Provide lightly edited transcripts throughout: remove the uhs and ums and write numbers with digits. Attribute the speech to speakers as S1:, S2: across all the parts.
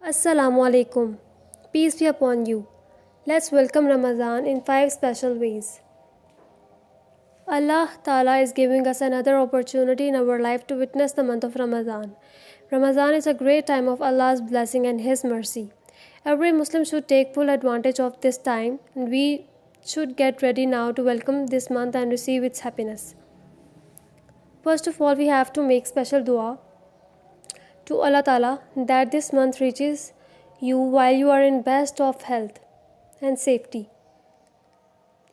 S1: Assalamu alaikum. Peace be upon you. Let's welcome Ramadan in five special ways. Allah Ta'ala is giving us another opportunity in our life to witness the month of Ramadan. Ramadan is a great time of Allah's blessing and His mercy. Every Muslim should take full advantage of this time, and we should get ready now to welcome this month and receive its happiness. First of all, we have to make special dua to Allah Ta'ala that this month reaches you while you are in best of health and safety.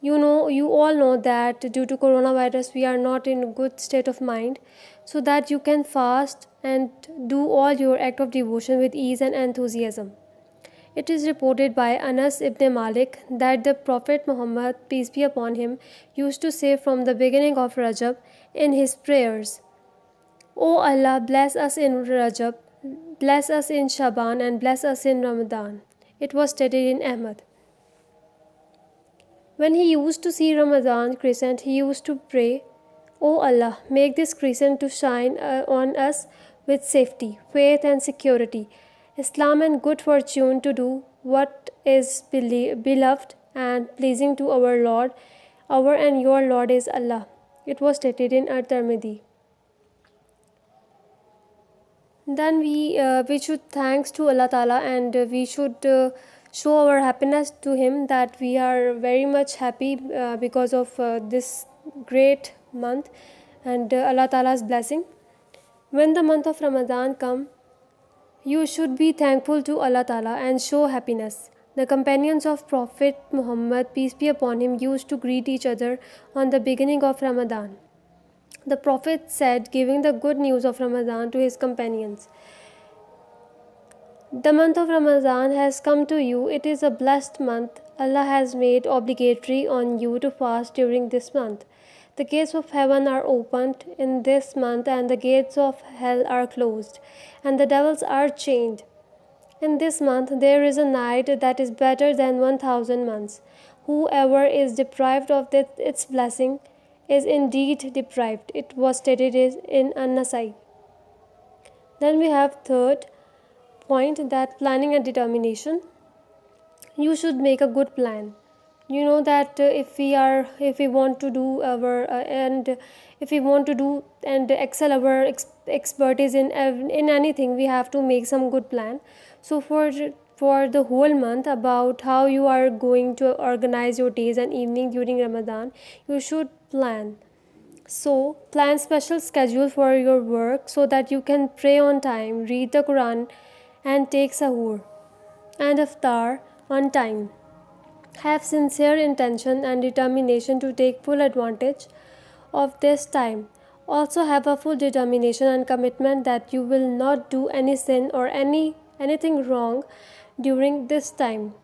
S1: You all know that due to coronavirus, we are not in a good state of mind, so that you can fast and do all your act of devotion with ease and enthusiasm. It is reported by Anas ibn Malik that the Prophet Muhammad, peace be upon him, used to say from the beginning of Rajab in his prayers, O Allah, bless us in Rajab, bless us in Shaban, and bless us in Ramadan. It was stated in Ahmad. When he used to see Ramadan crescent, he used to pray, O Allah, make this crescent to shine on us with safety, faith, and security, Islam, and good fortune to do what is beloved and pleasing to our Lord. Our and your Lord is Allah. It was stated in At-Tirmidhi. Then we should thanks to Allah Ta'ala, and we should show our happiness to Him that we are very much happy because of this great month and Allah Ta'ala's blessing. When the month of Ramadan come, you should be thankful to Allah Ta'ala and show happiness. The companions of Prophet Muhammad, peace be upon him, used to greet each other on the beginning of Ramadan. The Prophet said, giving the good news of Ramadan to his companions, the month of Ramadan has come to you. It is a blessed month. Allah has made obligatory on you to fast during this month. The gates of heaven are opened in this month, and the gates of hell are closed, and the devils are chained. In this month there is a night that is better than 1,000 months. Whoever is deprived of its blessing is indeed deprived. It was stated in An-Nasai. Then we have third point, that planning and determination. You should make a good plan. You know that if we want to do our and if we want to do and excel our expertise in anything, we have to make some good plan. So for the whole month, about how you are going to organize your days and evening during Ramadan, you should plan. So plan special schedule for your work so that you can pray on time, read the Quran, and take sahur and iftar on time. Have sincere intention and determination to take full advantage of this time. Also have a full determination and commitment that you will not do any sin or anything wrong during this time.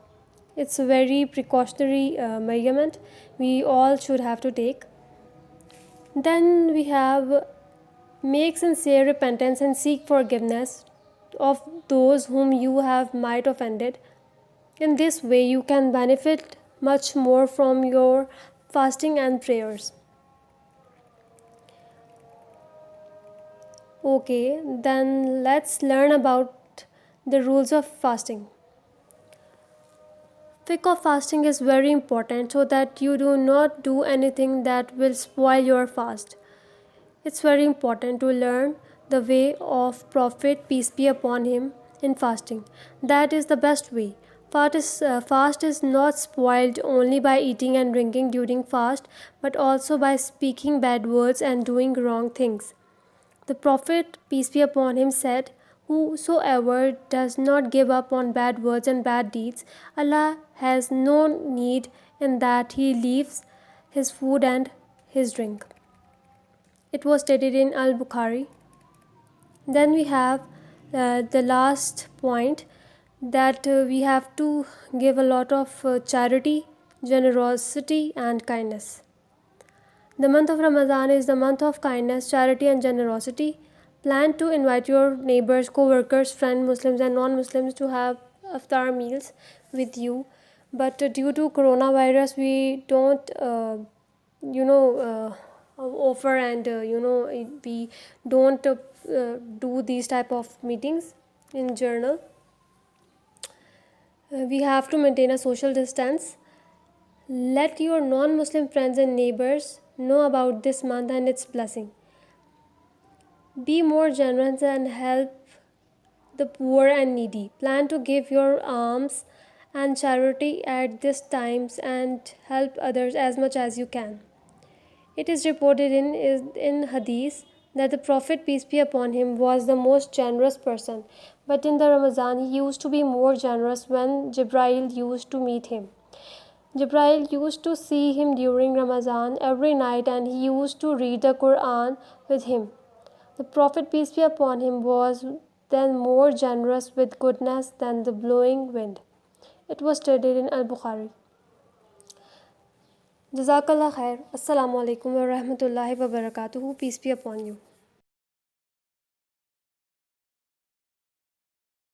S1: It's a very precautionary measurement we all should have to take. Then we have make sincere repentance and seek forgiveness of those whom you have might offended. In this way you can benefit much more from your fasting and prayers. Okay, then let's learn about the rules of fasting. Fiqh of fasting is very important so that you do not do anything that will spoil your fast. It's very important to learn the way of Prophet, peace be upon him, in fasting. That is the best way. Fast is not spoiled only by eating and drinking during fast, but also by speaking bad words and doing wrong things. The Prophet, peace be upon him, said, whosoever does not give up on bad words and bad deeds, Allah has no need in that he leaves his food and his drink. It was stated in Al Bukhari. Then we have the last point, that we have to give a lot of charity, generosity, and kindness. The month of Ramadan is the month of kindness, charity, and generosity. Plan to invite your neighbors, co-workers, friends, Muslims, and non-Muslims to have iftar meals with you. But due to coronavirus, we don't, offer and we don't do these type of meetings in journal. We have to maintain a social distance. Let your non Muslim friends and neighbors know about this month and its blessing. Be more generous and help the poor and needy. Plan to give your alms and charity at this times and help others as much as you can. It is reported in Hadith that the Prophet, peace be upon him, was the most generous person. But in the Ramadan, he used to be more generous when Jibrail used to meet him. Jibrail used to see him during Ramadan every night and he used to read the Quran with him. The Prophet, peace be upon him, was then more generous with goodness than the blowing wind. It was stated in Al Bukhari. Jazakallah khair. Assalamu alaikum wa rahmatullahi wa barakatuhu. Peace be upon you.